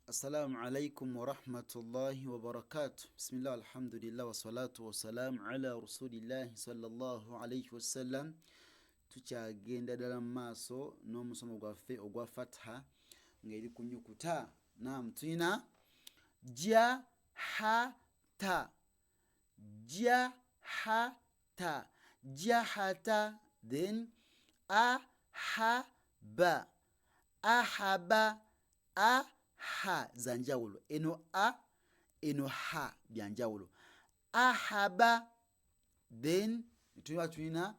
Assalamu alaikum wa rahmatullahi wa barakatuh. Bismillah, alhamdulillah, wa salatu wa salam ala rasulillahi sallallahu alaihi wasallam. Tukyagenda ddala mu maaso n'omusomo gwaffe ogwa fatha ng'eri ku nnyukuta. Naam, tulina jahata, jahata, jahata, then ahaba, ahaba, aha za njawulo. Eno a, eno ha bya njawulo. Ahaba, then tulina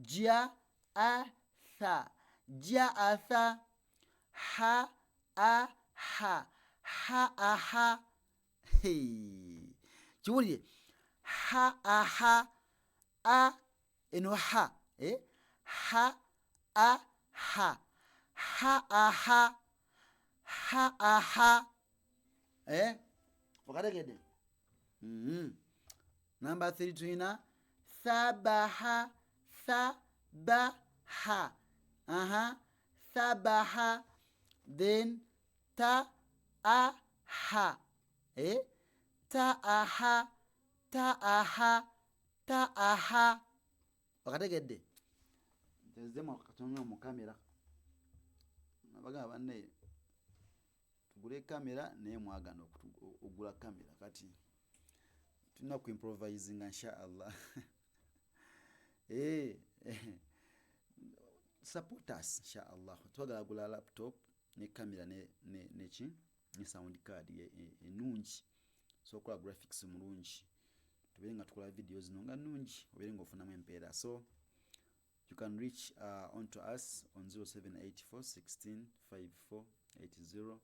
ja'atha, ja'atha, ha-aha, ha-aha. Kiwulire, ha-aha, a eno ha, ha-aha, ha-aha, ha-aha, okategedde. Number 3 tulina sabaha, sabaha, sabaha, then ta'aha, ta'aha, ta'aha, ta'aha. Okategedde. Ntezemu akatonga mu kamera. Nabagamba banne tugule kamera naye mwagana okugula kamera kati tulina ku improvisinga insha Allah. Support us insha Allah. Twagala gula laptop ne kamera ne sound card enungi, so kola graphics mulungi, tubere nga tukola videos zino nga nungi, obere nga ofunamu empeera. So you can reach onto us on 0784 16 54 80,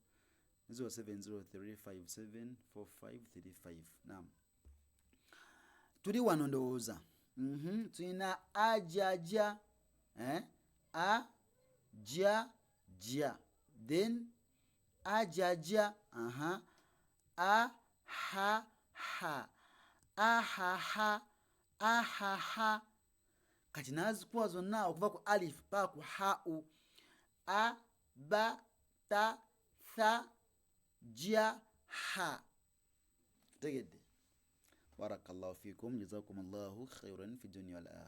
0703 57 4535. Naam, tuli wano ndowooza. Tulina ajaja, ajaja, then ajaja, ahaha, ahaha, ahaha. Kati nazikuwa zonna okuva ku alif pa ku hau. A, ba, ta, tha, ja, ha. Tegedde. Barakallahu fikum, jazakumullahu khairan fi dunya wal akhirah.